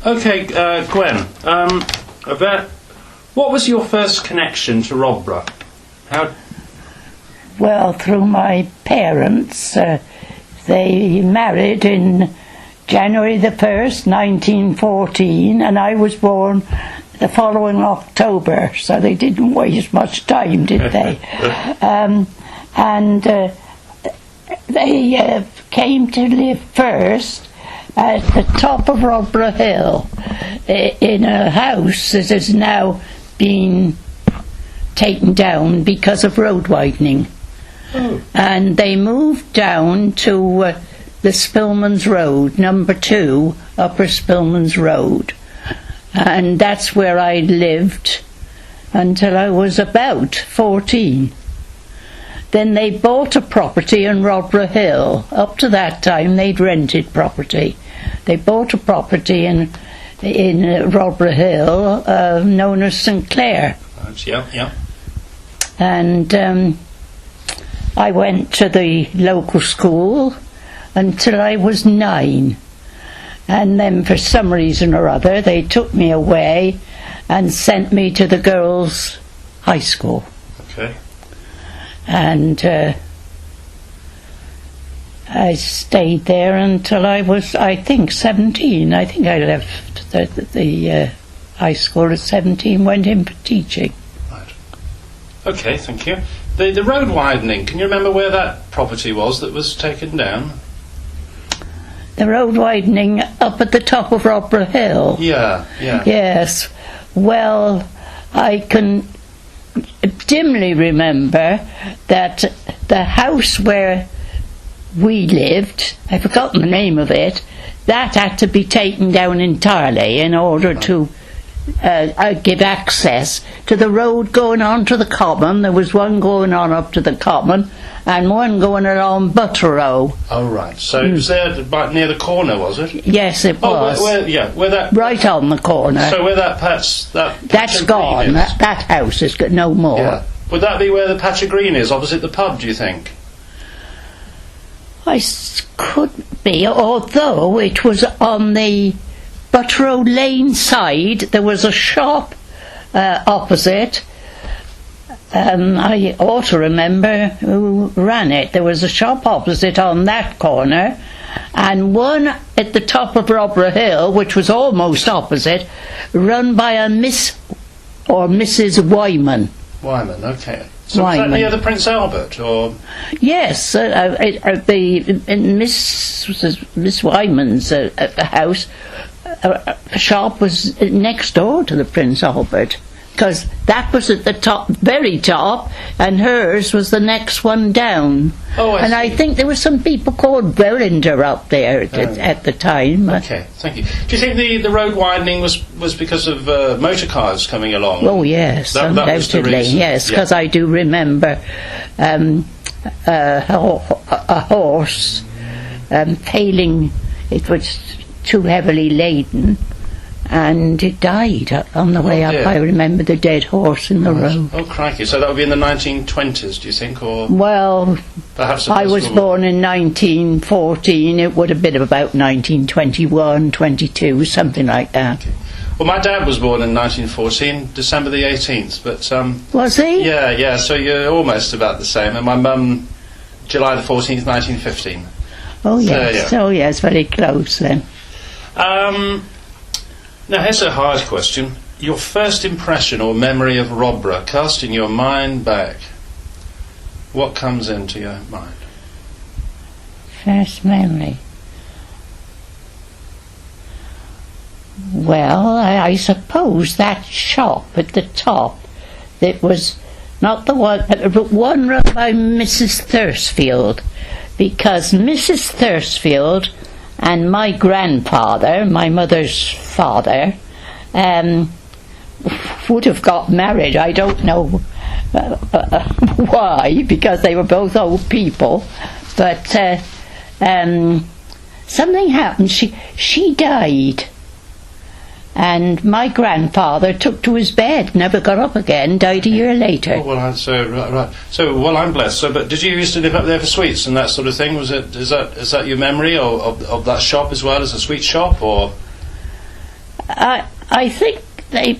Okay, Gwen, what was your first connection to Rodborough? How? Well, through my parents. They married in January the 1st, 1914, and I was born the following October, so they didn't waste much time, did they? They came to live first at the top of Rodborough Hill in a house that has now been taken down because of road widening. Oh. And they moved down to the Spillman's Road, number 2, Upper Spillman's Road. And that's where I lived until I was about 14. Then they bought a property in Rodborough Hill. Up to that time they'd rented property. They bought a property in Rodborough Hill known as St Clair. Yeah. And I went to the local school until I was 9. And then for some reason or other they took me away and sent me to the girls' high school. Okay. And I stayed there until I was, I think, 17. I think I left the high school at 17, went in for teaching. Right. Okay, thank you. The road widening, can you remember where that property was that was taken down? The road widening up at the top of Rodborough Hill? Yeah. Yes. Well, I can dimly remember that the house where we lived, I've forgotten the name of it, that had to be taken down entirely in order to give access to the road going on to the common. There was one going on up to the common and one going along Rodborough. Oh, right. So it was there about near the corner, was it? Yes, it was. Where that... Right on the corner. So where that patch... That's gone. That house has got no more. Yeah. Would that be where the patch of green is, opposite the pub, do you think? Could be, although it was on the Rodborough Lane side. There was a shop opposite. I ought to remember who ran it. There was a shop opposite on that corner, and one at the top of Rodborough Hill, which was almost opposite, run by a Miss or Mrs. Wyman. Wyman, okay. So was that near the Prince Albert, or...? Yes, Miss Wyman's house shop was next door to the Prince Albert, because that was at the top, very top, and hers was the next one down. And I think there were some people called Bollinger up there at the time. Okay, thank you. Do you think the road widening was because of motor cars coming along? Oh yes, undoubtedly, yes, because I do remember a horse failing. It was too heavily laden, and it died on the way up. I remember the dead horse in the road. Oh, crikey. So that would be in the 1920s, do you think? Or well, perhaps I was born in 1914. It would have been about 1921, 22, something like that. Okay. Well, my dad was born in 1914, December the 18th. But was he? Yeah, so you're almost about the same. And my mum, July the 14th, 1915. Oh, yes. Oh, yes, very close then. Now, here's a hard question. Your first impression or memory of Rodborough, casting your mind back, what comes into your mind? First memory? Well, I suppose that shop at the top, that was not the one, but one run by Mrs. Thursfield, because Mrs. Thursfield and my grandfather, my mother's father, would have got married. I don't know why, because they were both old people, but something happened. She died, and my grandfather took to his bed, never got up again, died a year later. Oh, well, right. So, well, I'm blessed. So, but did you used to live up there for sweets and that sort of thing? Is that your memory of that shop as well as a sweet shop, or? I think they.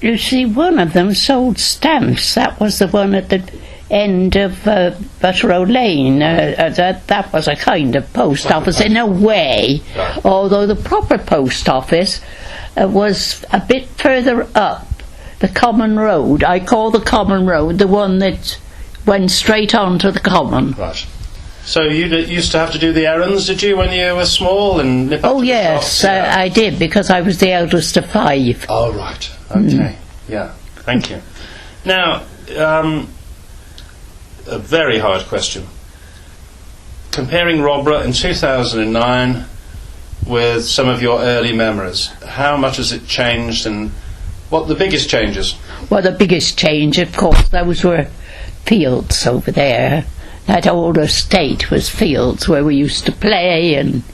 You see, one of them sold stamps. That was the one at the end of Rodborough Lane. That was a kind of post office in a way, Right. although the proper post office was a bit further up the common road. I call the common road the one that went straight onto the common. Right. So you used to have to do the errands, did you, when you were small and nip up Oh to the yes, shops? Yeah. I did, because I was the eldest of 5. Oh, right. Okay. Yeah. Thank you. Now, a very hard question. Comparing Rodborough in 2009 with some of your early memories, how much has it changed, and what the biggest changes? Well, the biggest change, of course, those were fields over there. That old estate was fields where we used to play and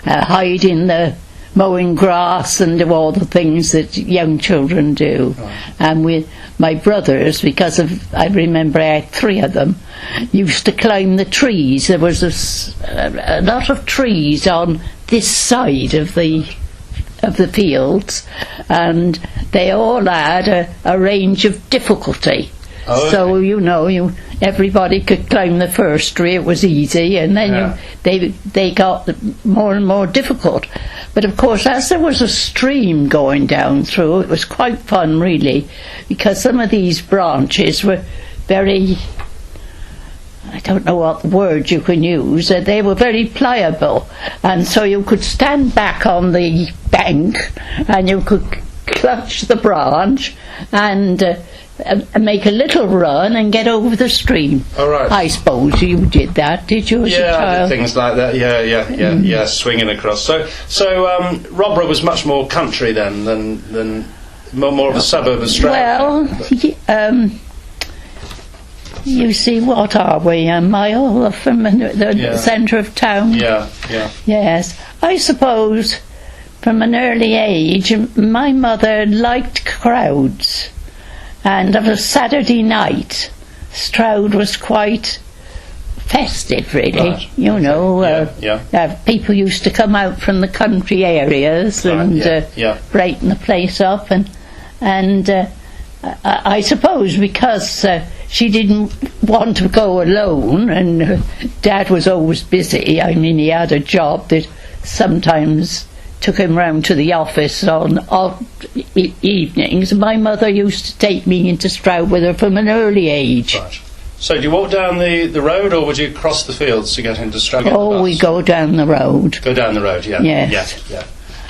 hide in the mowing grass and do all the things that young children do. Right. And with my brothers, because I remember I had 3 of them, used to climb the trees. There was a lot of trees on this side of the fields, and they all had a range of difficulty. Oh, okay. So everybody could climb the first tree. It was easy, and then they got more and more difficult. But of course, as there was a stream going down through, it was quite fun, really, because some of these branches were very, I don't know what word you can use, they were very pliable, and so you could stand back on the bank and you could clutch the branch and make a little run and get over the stream. Oh, right. I suppose you did that, did you, as a Yeah, I child? did things like that. Yeah, swinging across. So Rodborough was much more country then than more of a suburb of Stroud. Well, you see, what are we? A mile from the centre of town? Yeah. Yes. I suppose from an early age my mother liked crowds, and of a Saturday night Stroud was quite festive, really. Right. You know, people used to come out from the country areas and brighten the place up, and I suppose because she didn't want to go alone, and Dad was always busy. I mean, he had a job that sometimes took him round to the office on evenings. My mother used to take me into Stroud with her from an early age. Right. So do you walk down the road, or would you cross the fields to get into Stroud? Oh, we go down the road. Go down the road, yeah. Yes. Yeah.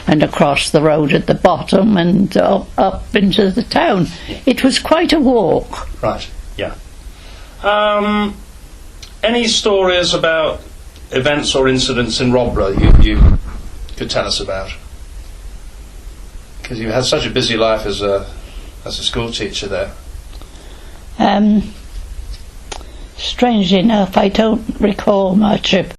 And across the road at the bottom and up into the town. It was quite a walk. Right, yeah. Any stories about events or incidents in Rodborough you could tell us about? Because you've had such a busy life as a school teacher there. Strangely enough, I don't recall much of